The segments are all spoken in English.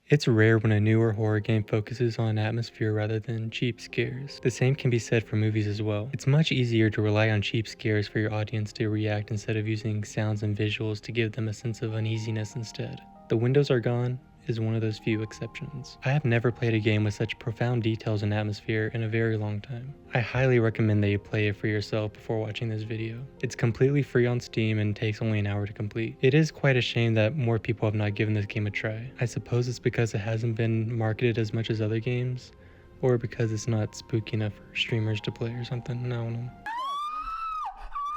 It's rare when a newer horror game focuses on atmosphere rather than cheap scares. The same can be said for movies as well. It's much easier to rely on cheap scares for your audience to react instead of using sounds and visuals to give them a sense of uneasiness instead. The Windows Are Gone is one of those few exceptions. I have never played a game with such profound details and atmosphere in a very long time. I highly recommend that you play it for yourself before watching this video. It's completely free on Steam and takes only an hour to complete. It is quite a shame that more people have not given this game a try. I suppose it's because it hasn't been marketed as much as other games, or because it's not spooky enough for streamers to play or something, I don't know.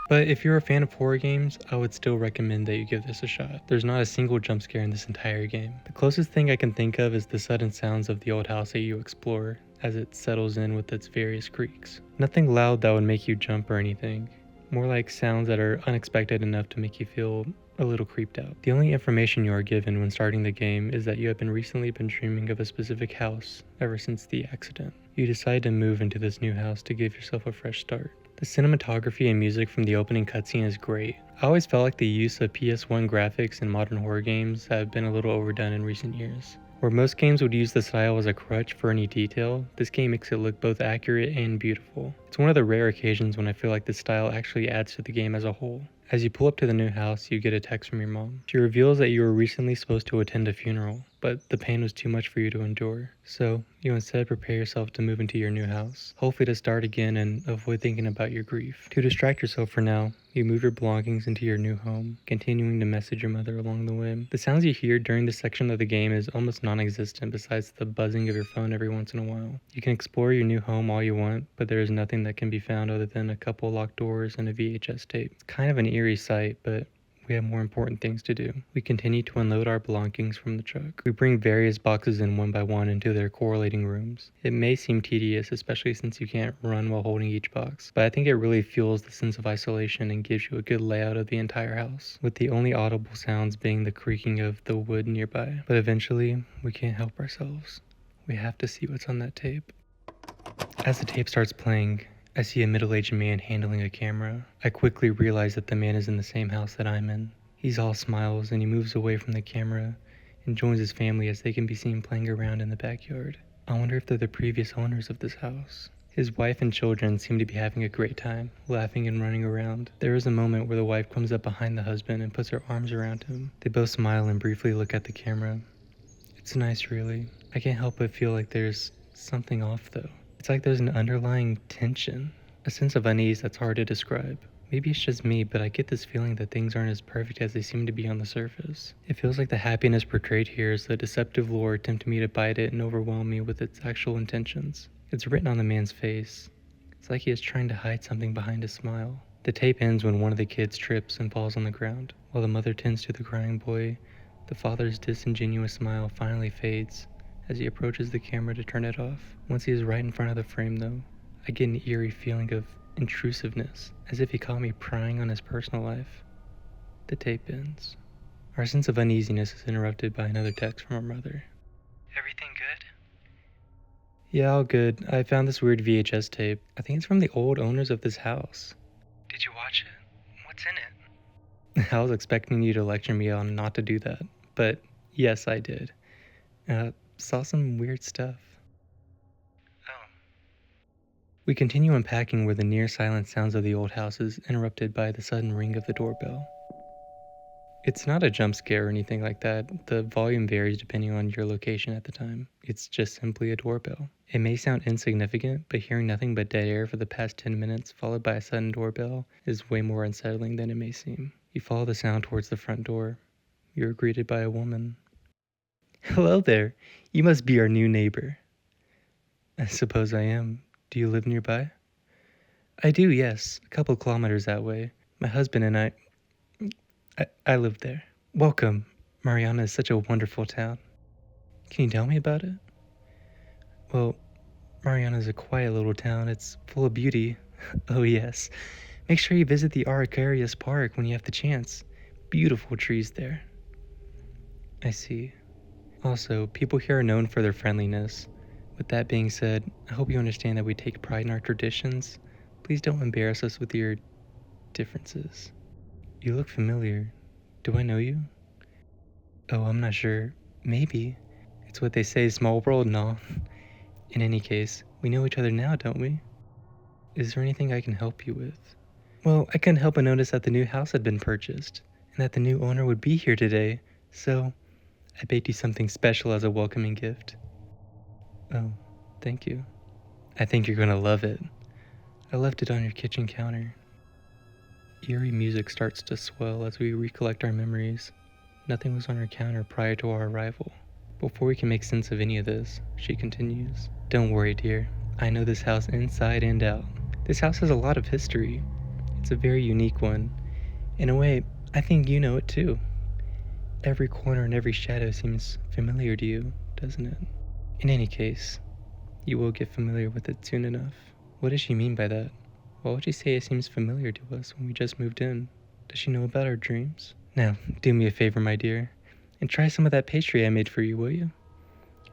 But if you're a fan of horror games, I would still recommend that you give this a shot. There's not a single jump scare in this entire game. The closest thing I can think of is the sudden sounds of the old house that you explore as it settles in with its various creaks. Nothing loud that would make you jump or anything. More like sounds that are unexpected enough to make you feel a little creeped out. The only information you are given when starting the game is that you have recently been dreaming of a specific house ever since the accident. You decide to move into this new house to give yourself a fresh start. The cinematography and music from the opening cutscene is great. I always felt like the use of PS1 graphics in modern horror games have been a little overdone in recent years. Where most games would use the style as a crutch for any detail, this game makes it look both accurate and beautiful. It's one of the rare occasions when I feel like the style actually adds to the game as a whole. As you pull up to the new house, you get a text from your mom. She reveals that you were recently supposed to attend a funeral, but the pain was too much for you to endure. So, you instead prepare yourself to move into your new house, hopefully to start again and avoid thinking about your grief. To distract yourself for now, you move your belongings into your new home, continuing to message your mother along the way. The sounds you hear during this section of the game is almost non-existent besides the buzzing of your phone every once in a while. You can explore your new home all you want, but there is nothing that can be found other than a couple locked doors and a VHS tape. It's kind of an eerie sight, but we have more important things to do. We continue to unload our belongings from the truck. We bring various boxes in one by one into their correlating rooms. It may seem tedious, especially since you can't run while holding each box, but I think it really fuels the sense of isolation and gives you a good layout of the entire house, with the only audible sounds being the creaking of the wood nearby. But eventually, we can't help ourselves. We have to see what's on that tape. As the tape starts playing, I see a middle-aged man handling a camera. I quickly realize that the man is in the same house that I'm in. He's all smiles and he moves away from the camera and joins his family as they can be seen playing around in the backyard. I wonder if they're the previous owners of this house. His wife and children seem to be having a great time, laughing and running around. There is a moment where the wife comes up behind the husband and puts her arms around him. They both smile and briefly look at the camera. It's nice, really. I can't help but feel like there's something off though. It's like there's an underlying tension, a sense of unease that's hard to describe. Maybe it's just me, but I get this feeling that things aren't as perfect as they seem to be on the surface. It feels like the happiness portrayed here is the deceptive lure tempting me to bite it and overwhelm me with its actual intentions. It's written on the man's face. It's like he is trying to hide something behind his smile. The tape ends when one of the kids trips and falls on the ground. While the mother tends to the crying boy, the father's disingenuous smile finally fades as he approaches the camera to turn it off. Once he is right in front of the frame though, I get an eerie feeling of intrusiveness, as if he caught me prying on his personal life. The tape ends. Our sense of uneasiness is interrupted by another text from our mother. Everything good? Yeah, all good. I found this weird VHS tape. I think it's from the old owners of this house. Did you watch it? What's in it? I was expecting you to lecture me on not to do that, but yes, I did. Saw some weird stuff. Oh, We continue unpacking where the near silent sounds of the old house is interrupted by the sudden ring of the doorbell. It's not a jump scare or anything like that. The volume varies depending on your location at the time. It's just simply a doorbell. It may sound insignificant, but hearing nothing but dead air for the past 10 minutes followed by a sudden doorbell is way more unsettling than it may seem. You follow the sound towards the front door. You are greeted by a woman. Hello there. You must be our new neighbor. I suppose I am. Do you live nearby? I do, yes. A couple kilometers that way. My husband and I live there. Welcome. Mariana is such a wonderful town. Can you tell me about it? Well, Mariana is a quiet little town. It's full of beauty. Oh, yes. Make sure you visit the Arcarius Park when you have the chance. Beautiful trees there. I see. Also, people here are known for their friendliness. With that being said, I hope you understand that we take pride in our traditions. Please don't embarrass us with your differences. You look familiar. Do I know you? Oh, I'm not sure. Maybe. It's what they say, small world and all. In any case, we know each other now, don't we? Is there anything I can help you with? Well, I couldn't help but notice that the new house had been purchased, and that the new owner would be here today, so I baked you something special as a welcoming gift. Oh, thank you. I think you're gonna love it. I left it on your kitchen counter. Eerie music starts to swell as we recollect our memories. Nothing was on our counter prior to our arrival. Before we can make sense of any of this, she continues. Don't worry, dear. I know this house inside and out. This house has a lot of history. It's a very unique one. In a way, I think you know it too. Every corner and every shadow seems familiar to you, doesn't it? In any case, you will get familiar with it soon enough. What does she mean by that? Why would she say it seems familiar to us when we just moved in? Does she know about our dreams? Now, do me a favor, my dear, and try some of that pastry I made for you, will you?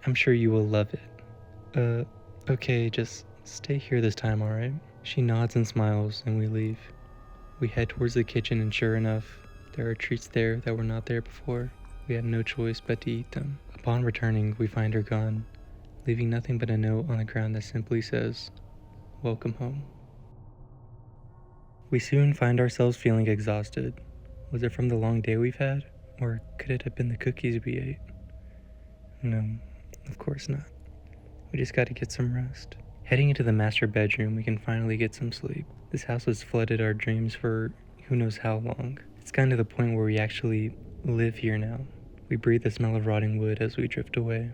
I'm sure you will love it. Okay, just stay here this time, alright? She nods and smiles, and we leave. We head towards the kitchen, and sure enough, there are treats there that were not there before. We had no choice but to eat them. Upon returning, we find her gone, leaving nothing but a note on the ground that simply says, "Welcome home." We soon find ourselves feeling exhausted. Was it from the long day we've had? Or could it have been the cookies we ate? No, of course not. We just gotta get some rest. Heading into the master bedroom, we can finally get some sleep. This house has flooded our dreams for who knows how long. It's gotten to the point where we actually live here now. We breathe the smell of rotting wood as we drift away.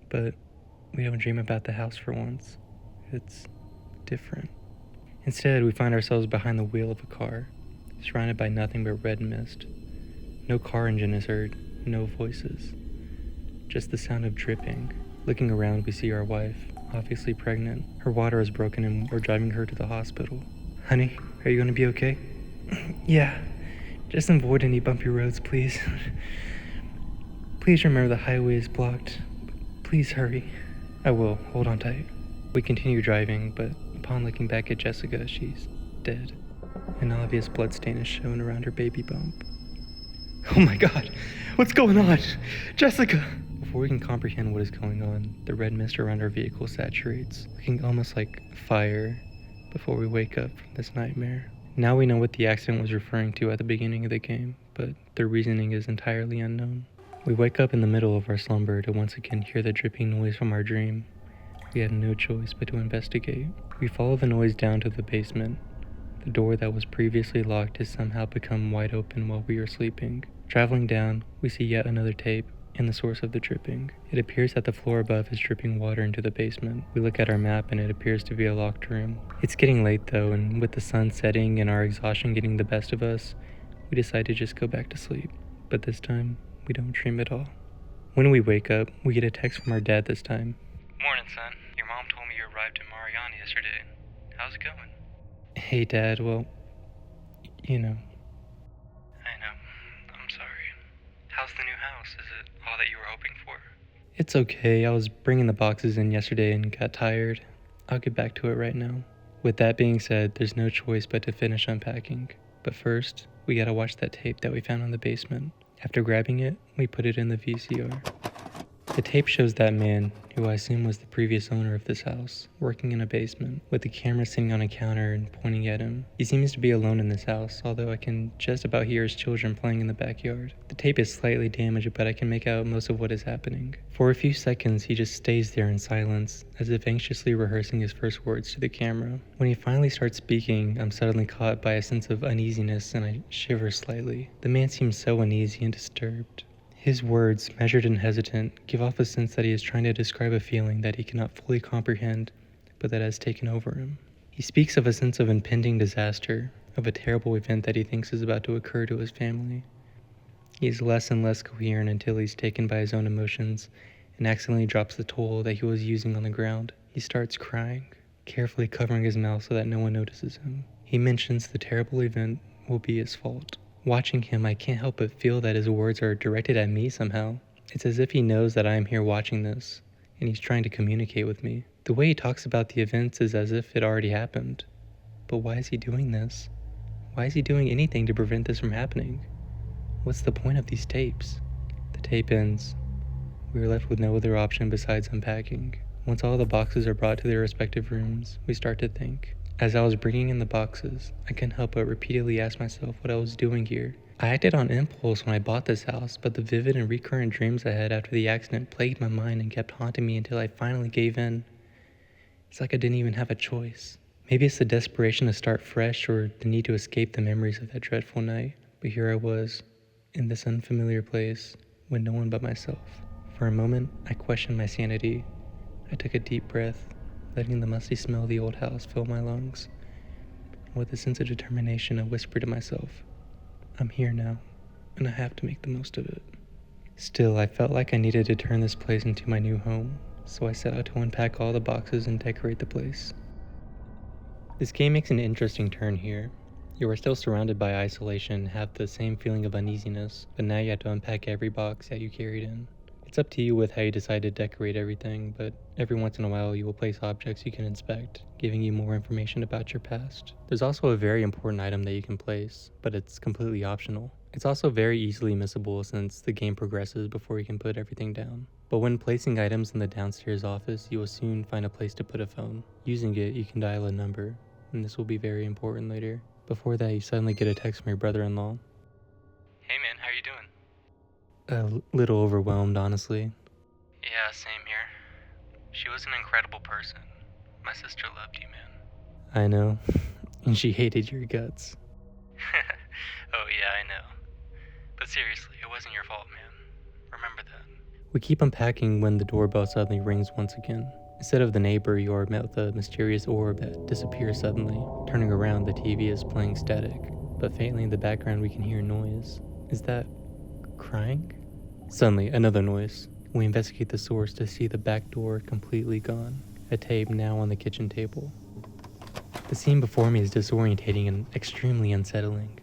But we don't dream about the house for once. It's different. Instead, we find ourselves behind the wheel of a car, surrounded by nothing but red mist. No car engine is heard, no voices. Just the sound of dripping. Looking around, we see our wife, obviously pregnant. Her water is broken and we're driving her to the hospital. Honey, are you gonna be okay? Yeah, just avoid any bumpy roads, please. Please remember the highway is blocked. Please hurry. I will, hold on tight. We continue driving, but upon looking back at Jessica, she's dead. An obvious bloodstain is shown around her baby bump. Oh my god, what's going on? Jessica! Before we can comprehend what is going on, the red mist around our vehicle saturates, looking almost like fire, before we wake up from this nightmare. Now we know what the accident was referring to at the beginning of the game, but the reasoning is entirely unknown. We wake up in the middle of our slumber to once again hear the dripping noise from our dream. We had no choice but to investigate. We follow the noise down to the basement. The door that was previously locked has somehow become wide open while we are sleeping. Traveling down, we see yet another tape and the source of the dripping. It appears that the floor above is dripping water into the basement. We look at our map and it appears to be a locked room. It's getting late though, and with the sun setting and our exhaustion getting the best of us, we decide to just go back to sleep. But this time, we don't dream at all. When we wake up, we get a text from our dad this time. Morning, son. Your mom told me you arrived in Mariana yesterday. How's it going? Hey Dad, well, you know. I know. I'm sorry. How's the new house? Is it all that you were hoping for? It's okay, I was bringing the boxes in yesterday and got tired. I'll get back to it right now. With that being said, there's no choice but to finish unpacking. But first, we gotta watch that tape that we found in the basement. After grabbing it, we put it in the VCR. The tape shows that man, who I assume was the previous owner of this house, working in a basement, with the camera sitting on a counter and pointing at him. He seems to be alone in this house, although I can just about hear his children playing in the backyard. The tape is slightly damaged, but I can make out most of what is happening. For a few seconds, he just stays there in silence, as if anxiously rehearsing his first words to the camera. When he finally starts speaking, I'm suddenly caught by a sense of uneasiness and I shiver slightly. The man seems so uneasy and disturbed. His words, measured and hesitant, give off a sense that he is trying to describe a feeling that he cannot fully comprehend, but that has taken over him. He speaks of a sense of impending disaster, of a terrible event that he thinks is about to occur to his family. He is less and less coherent until he's taken by his own emotions and accidentally drops the tool that he was using on the ground. He starts crying, carefully covering his mouth so that no one notices him. He mentions the terrible event will be his fault. Watching him, I can't help but feel that his words are directed at me somehow. It's as if he knows that I am here watching this, and he's trying to communicate with me. The way he talks about the events is as if it already happened. But why is he doing this? Why is he doing anything to prevent this from happening? What's the point of these tapes? The tape ends. We were left with no other option besides unpacking. Once all the boxes are brought to their respective rooms, we start to think. As I was bringing in the boxes, I couldn't help but repeatedly ask myself what I was doing here. I acted on impulse when I bought this house, but the vivid and recurrent dreams I had after the accident plagued my mind and kept haunting me until I finally gave in. It's like I didn't even have a choice. Maybe it's the desperation to start fresh or the need to escape the memories of that dreadful night. But here I was, in this unfamiliar place, with no one but myself. For a moment, I questioned my sanity. I took a deep breath, letting the musty smell of the old house fill my lungs. With a sense of determination, I whispered to myself, I'm here now, and I have to make the most of it. Still, I felt like I needed to turn this place into my new home, so I set out to unpack all the boxes and decorate the place. This game makes an interesting turn here. You are still surrounded by isolation and have the same feeling of uneasiness, but now you have to unpack every box that you carried in. It's up to you with how you decide to decorate everything, but every once in a while you will place objects you can inspect, giving you more information about your past. There's also a very important item that you can place, but it's completely optional. It's also very easily missable since the game progresses before you can put everything down. But when placing items in the downstairs office, you will soon find a place to put a phone. Using it, you can dial a number, and this will be very important later. Before that, you suddenly get a text from your brother-in-law. Hey man, how you doing? A little overwhelmed, honestly. Yeah, same here. She was an incredible person. My sister loved you, man. I know, and she hated your guts. Oh yeah, I know. But seriously, it wasn't your fault, man. Remember that. We keep unpacking when the doorbell suddenly rings once again. Instead of the neighbor, you are met with a mysterious orb that disappears suddenly. Turning around, the TV is playing static, but faintly in the background we can hear noise. Is that crying? Suddenly, another noise. We investigate the source to see the back door completely gone, a tape now on the kitchen table. The scene before me is disorientating and extremely unsettling.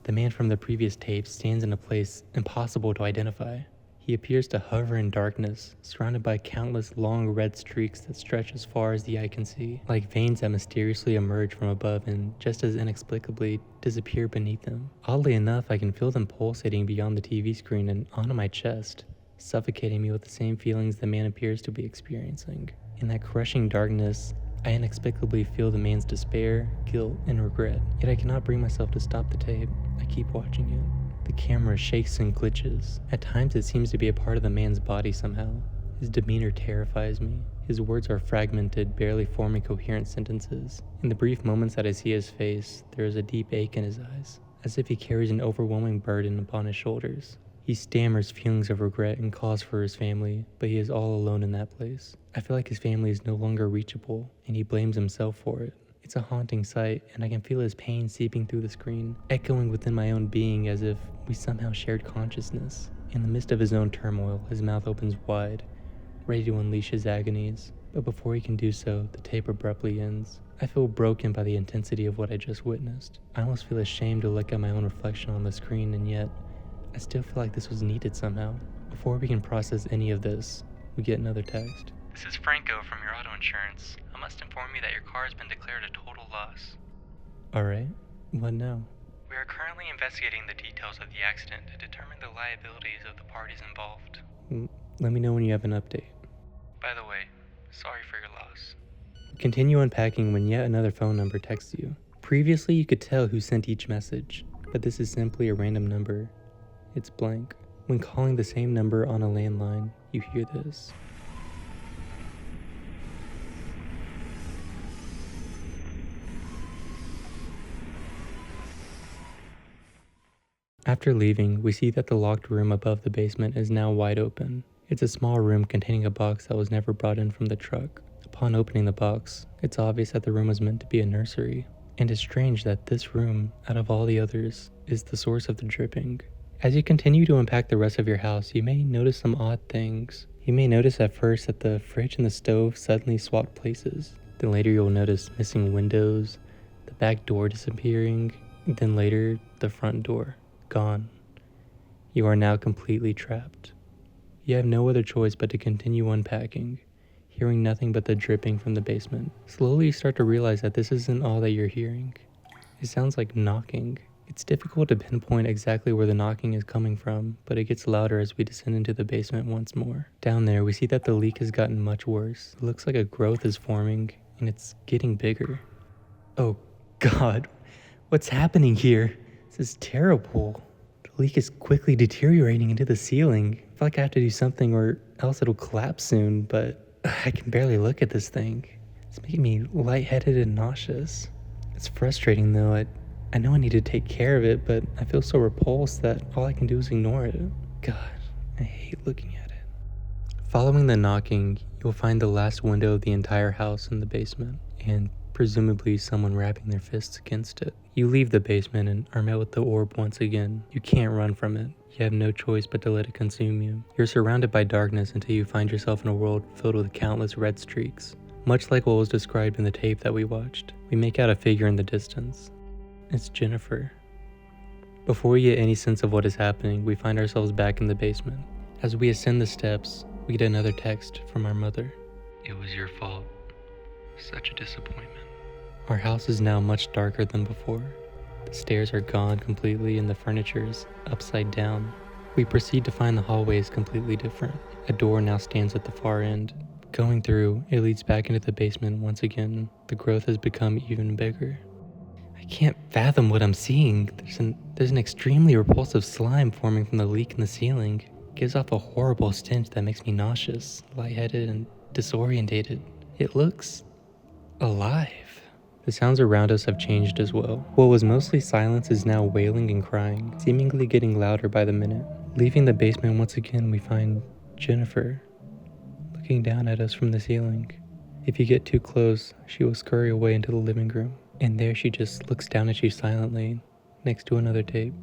The man from the previous tape stands in a place impossible to identify. He appears to hover in darkness, surrounded by countless long red streaks that stretch as far as the eye can see, like veins that mysteriously emerge from above and just as inexplicably disappear beneath them. Oddly enough, I can feel them pulsating beyond the TV screen and onto my chest, suffocating me with the same feelings the man appears to be experiencing. In that crushing darkness, I inexplicably feel the man's despair, guilt, and regret, yet I cannot bring myself to stop the tape. I keep watching it. The camera shakes and glitches. At times it seems to be a part of the man's body somehow. His demeanor terrifies me. His words are fragmented, barely forming coherent sentences. In the brief moments that I see his face, there is a deep ache in his eyes, as if he carries an overwhelming burden upon his shoulders. He stammers feelings of regret and calls for his family, but he is all alone in that place. I feel like his family is no longer reachable, and he blames himself for it. It's a haunting sight, and I can feel his pain seeping through the screen, echoing within my own being as if we somehow shared consciousness. In the midst of his own turmoil, his mouth opens wide, ready to unleash his agonies. But before he can do so, the tape abruptly ends. I feel broken by the intensity of what I just witnessed. I almost feel ashamed to look at my own reflection on the screen, and yet, I still feel like this was needed somehow. Before we can process any of this, we get another text. This is Franco from your auto insurance. I must inform you that your car has been declared a total loss. Alright, what now? We are currently investigating the details of the accident to determine the liabilities of the parties involved. Let me know when you have an update. By the way, sorry for your loss. Continue unpacking when yet another phone number texts you. Previously, you could tell who sent each message, but this is simply a random number. It's blank. When calling the same number on a landline, you hear this. After leaving, we see that the locked room above the basement is now wide open. It's a small room containing a box that was never brought in from the truck. Upon opening the box, it's obvious that the room was meant to be a nursery. And it's strange that this room, out of all the others, is the source of the dripping. As you continue to unpack the rest of your house, you may notice some odd things. You may notice at first that the fridge and the stove suddenly swapped places. Then later you'll notice missing windows, the back door disappearing, then later the front door. Gone. You are now completely trapped. You have no other choice but to continue unpacking, hearing nothing but the dripping from the basement. Slowly you start to realize that this isn't all that you're hearing. It sounds like knocking. It's difficult to pinpoint exactly where the knocking is coming from, but it gets louder as we descend into the basement once more. Down there, we see that the leak has gotten much worse. It looks like a growth is forming, and it's getting bigger. Oh God, what's happening here? This is terrible. The leak is quickly deteriorating into the ceiling. I feel like I have to do something or else it'll collapse soon, but I can barely look at this thing. It's making me lightheaded and nauseous. It's frustrating though. I know I need to take care of it, but I feel so repulsed that all I can do is ignore it. God, I hate looking at it. Following the knocking, you'll find the last window of the entire house in the basement, and presumably someone wrapping their fists against it. You leave the basement and are met with the orb once again. You can't run from it. You have no choice but to let it consume you. You're surrounded by darkness until you find yourself in a world filled with countless red streaks. Much like what was described in the tape that we watched, we make out a figure in the distance. It's Jennifer. Before we get any sense of what is happening, we find ourselves back in the basement. As we ascend the steps, we get another text from our mother. It was your fault. Such a disappointment. Our house is now much darker than before. The stairs are gone completely and the furniture is upside down. We proceed to find the hallway is completely different. A door now stands at the far end. Going through, it leads back into the basement once again. The growth has become even bigger. I can't fathom what I'm seeing. There's an extremely repulsive slime forming from the leak in the ceiling. It gives off a horrible stench that makes me nauseous, lightheaded, and disorientated. It looks alive. The sounds around us have changed as well. What was mostly silence is now wailing and crying, seemingly getting louder by the minute. Leaving the basement once again, we find Jennifer looking down at us from the ceiling. If you get too close, she will scurry away into the living room. And there she just looks down at you silently, next to another tape.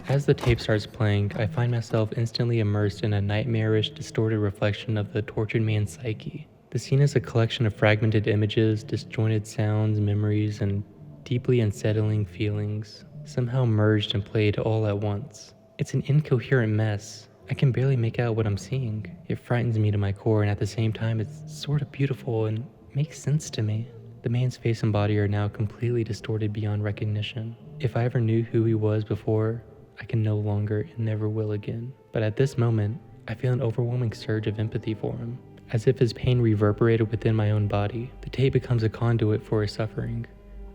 As the tape starts playing, I find myself instantly immersed in a nightmarish, distorted reflection of the tortured man's psyche. The scene is a collection of fragmented images, disjointed sounds, memories, and deeply unsettling feelings, somehow merged and played all at once. It's an incoherent mess. I can barely make out what I'm seeing. It frightens me to my core, and at the same time, it's sort of beautiful and makes sense to me. The man's face and body are now completely distorted beyond recognition. If I ever knew who he was before, I can no longer and never will again. But at this moment, I feel an overwhelming surge of empathy for him. As if his pain reverberated within my own body, the tape becomes a conduit for his suffering,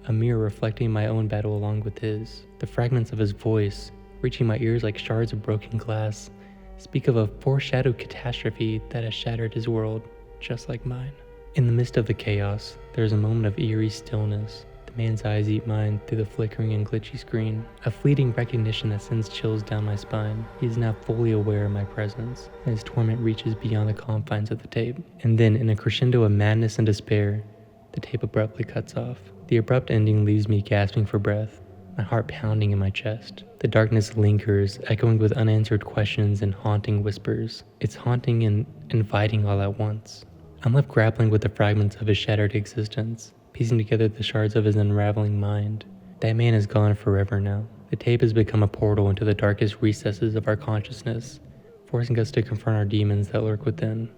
a mirror reflecting my own battle along with his. The fragments of his voice, reaching my ears like shards of broken glass, speak of a foreshadowed catastrophe that has shattered his world, just like mine. In the midst of the chaos, there is a moment of eerie stillness. The man's eyes eat mine through the flickering and glitchy screen, a fleeting recognition that sends chills down my spine. He is now fully aware of my presence, and his torment reaches beyond the confines of the tape. And then, in a crescendo of madness and despair, the tape abruptly cuts off. The abrupt ending leaves me gasping for breath, my heart pounding in my chest. The darkness lingers, echoing with unanswered questions and haunting whispers. It's haunting and inviting all at once. I'm left grappling with the fragments of his shattered existence, piecing together the shards of his unraveling mind. That man is gone forever now. The tape has become a portal into the darkest recesses of our consciousness, forcing us to confront our demons that lurk within.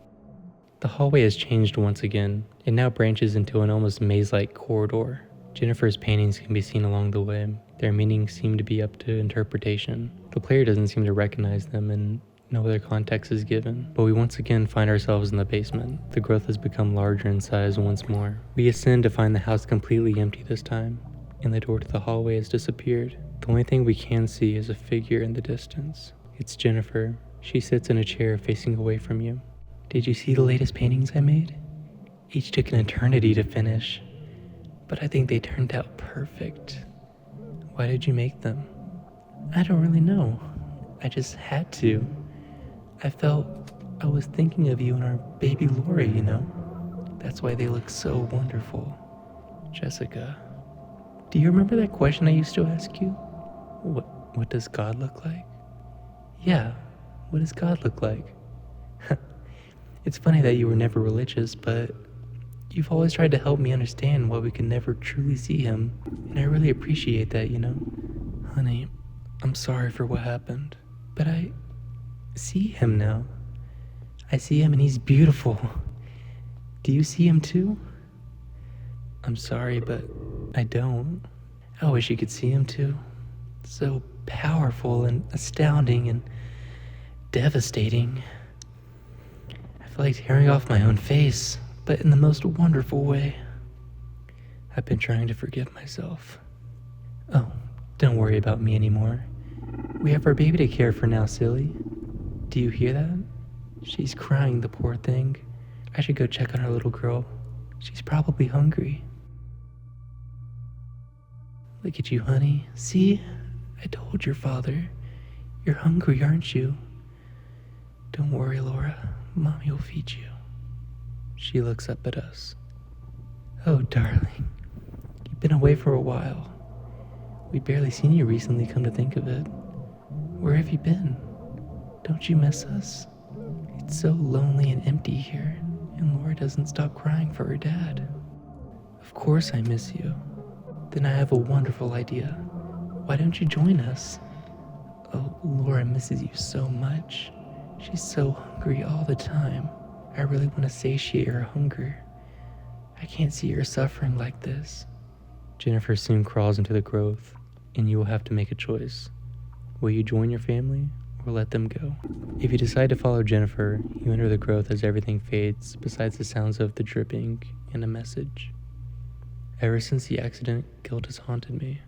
The hallway has changed once again. It now branches into an almost maze-like corridor. Jennifer's paintings can be seen along the way. Their meanings seem to be up to interpretation. The player doesn't seem to recognize them, and no other context is given. But we once again find ourselves in the basement. The growth has become larger in size once more. We ascend to find the house completely empty this time, and the door to the hallway has disappeared. The only thing we can see is a figure in the distance. It's Jennifer. She sits in a chair facing away from you. Did you see the latest paintings I made? Each took an eternity to finish, but I think they turned out perfect. Why did you make them? I don't really know. I just had to. I felt I was thinking of you and our baby Lori, you know? That's why they look so wonderful. Jessica, do you remember that question I used to ask you? What does God look like? Yeah, what does God look like? It's funny that you were never religious, but you've always tried to help me understand why we can never truly see him, and I really appreciate that, you know? Honey, I'm sorry for what happened, but I see him now. I see him and he's beautiful. Do you see him too? I'm sorry, but I don't. I wish you could see him too. So powerful and astounding and devastating. I feel like tearing off my own face, but in the most wonderful way. I've been trying to forgive myself. Oh, don't worry about me anymore. We have our baby to care for now, silly. Do you hear that? She's crying, the poor thing. I should go check on our little girl. She's probably hungry. Look at you, honey. See? I told your father. You're hungry, aren't you? Don't worry, Laura. Mommy will feed you. She looks up at us. Oh, darling. You've been away for a while. We barely seen you recently, come to think of it. Where have you been? Don't you miss us? It's so lonely and empty here, and Laura doesn't stop crying for her dad. Of course I miss you. Then I have a wonderful idea. Why don't you join us? Oh, Laura misses you so much. She's so hungry all the time. I really want to satiate her hunger. I can't see her suffering like this. Jennifer soon crawls into the growth, and you will have to make a choice. Will you join your family or let them go? If you decide to follow Jennifer, you enter the growth as everything fades besides the sounds of the dripping and a message. Ever since the accident, guilt has haunted me.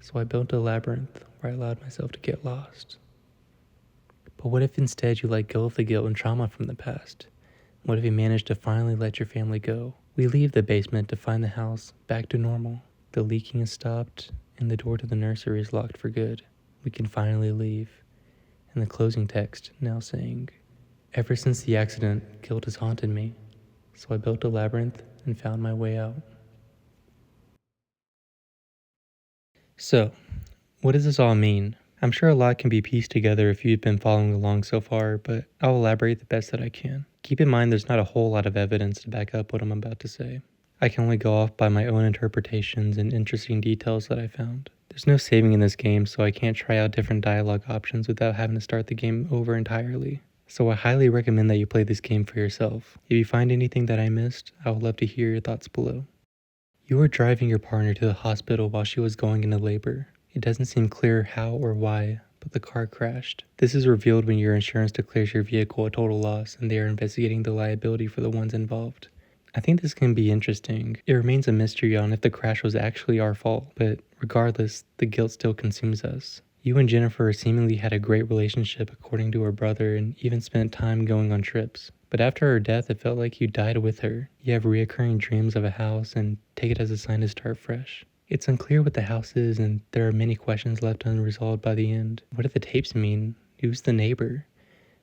So I built a labyrinth where I allowed myself to get lost. But what if instead you let go of the guilt and trauma from the past? What if you manage to finally let your family go? We leave the basement to find the house back to normal. The leaking has stopped and the door to the nursery is locked for good. We can finally leave. And the closing text now saying, ever since the accident, guilt has haunted me. So I built a labyrinth and found my way out. So, what does this all mean? I'm sure a lot can be pieced together if you've been following along so far, but I'll elaborate the best that I can. Keep in mind there's not a whole lot of evidence to back up what I'm about to say. I can only go off by my own interpretations and interesting details that I found. There's no saving in this game, so I can't try out different dialogue options without having to start the game over entirely. So I highly recommend that you play this game for yourself. If you find anything that I missed, I would love to hear your thoughts below. You were driving your partner to the hospital while she was going into labor. It doesn't seem clear how or why, but the car crashed. This is revealed when your insurance declares your vehicle a total loss and they are investigating the liability for the ones involved. I think this can be interesting. It remains a mystery on if the crash was actually our fault, but regardless, the guilt still consumes us. You and Jennifer seemingly had a great relationship according to her brother and even spent time going on trips. But after her death, it felt like you died with her. You have reoccurring dreams of a house and take it as a sign to start fresh. It's unclear what the house is, and there are many questions left unresolved by the end. What do the tapes mean? Who's the neighbor?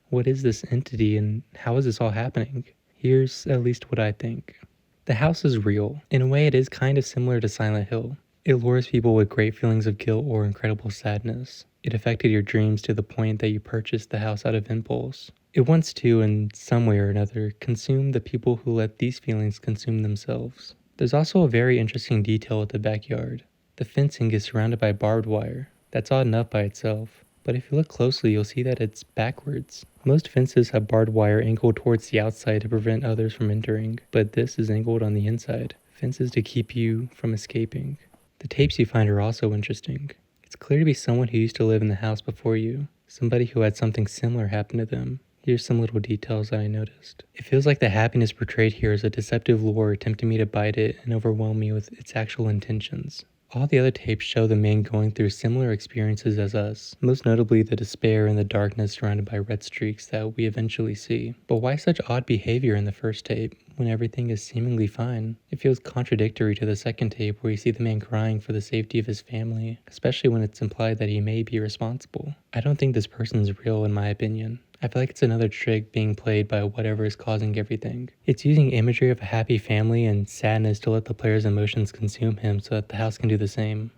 What is this entity, and how is this all happening? Here's at least what I think. The house is real. In a way, it is kind of similar to Silent Hill. It lures people with great feelings of guilt or incredible sadness. It affected your dreams to the point that you purchased the house out of impulse. It wants to, in some way or another, consume the people who let these feelings consume themselves. There's also a very interesting detail at the backyard. The fencing is surrounded by barbed wire. That's odd enough by itself, but if you look closely, you'll see that it's backwards. Most fences have barbed wire angled towards the outside to prevent others from entering, but this is angled on the inside. Fences to keep you from escaping. The tapes you find are also interesting. It's clear to be someone who used to live in the house before you, somebody who had something similar happen to them. Here's some little details that I noticed. It feels like the happiness portrayed here is a deceptive lure attempting me to bite it and overwhelm me with its actual intentions. All the other tapes show the man going through similar experiences as us, most notably the despair and the darkness surrounded by red streaks that we eventually see. But why such odd behavior in the first tape when everything is seemingly fine? It feels contradictory to the second tape where you see the man crying for the safety of his family, especially when it's implied that he may be responsible. I don't think this person is real in my opinion. I feel like it's another trick being played by whatever is causing everything. It's using imagery of a happy family and sadness to let the player's emotions consume him so that the house can do the same.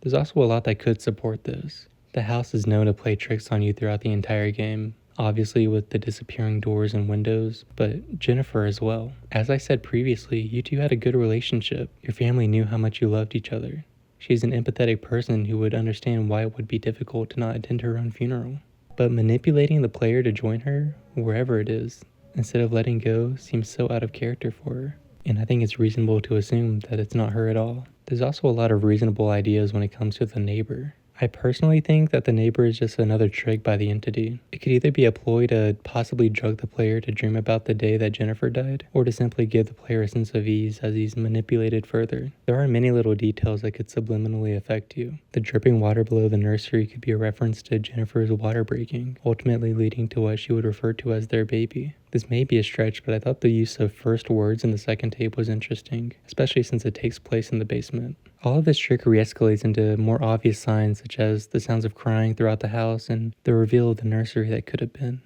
There's also a lot that could support this. The house is known to play tricks on you throughout the entire game, obviously with the disappearing doors and windows, but Jennifer as well. As I said previously, you two had a good relationship. Your family knew how much you loved each other. She's an empathetic person who would understand why it would be difficult to not attend her own funeral. But manipulating the player to join her, wherever it is, instead of letting go, seems so out of character for her. And I think it's reasonable to assume that it's not her at all. There's also a lot of reasonable ideas when it comes to the neighbor. I personally think that the neighbor is just another trick by the entity. It could either be a ploy to possibly drug the player to dream about the day that Jennifer died, or to simply give the player a sense of ease as he's manipulated further. There are many little details that could subliminally affect you. The dripping water below the nursery could be a reference to Jennifer's water breaking, ultimately leading to what she would refer to as their baby. This may be a stretch, but I thought the use of first words in the second tape was interesting, especially since it takes place in the basement. All of this trickery escalates into more obvious signs such as the sounds of crying throughout the house and the reveal of the nursery that could have been.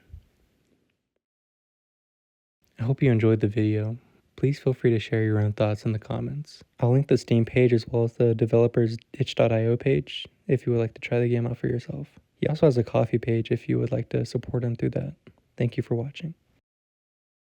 I hope you enjoyed the video. Please feel free to share your own thoughts in the comments. I'll link the Steam page as well as the developer's itch.io page if you would like to try the game out for yourself. He also has a Ko-fi page if you would like to support him through that. Thank you for watching.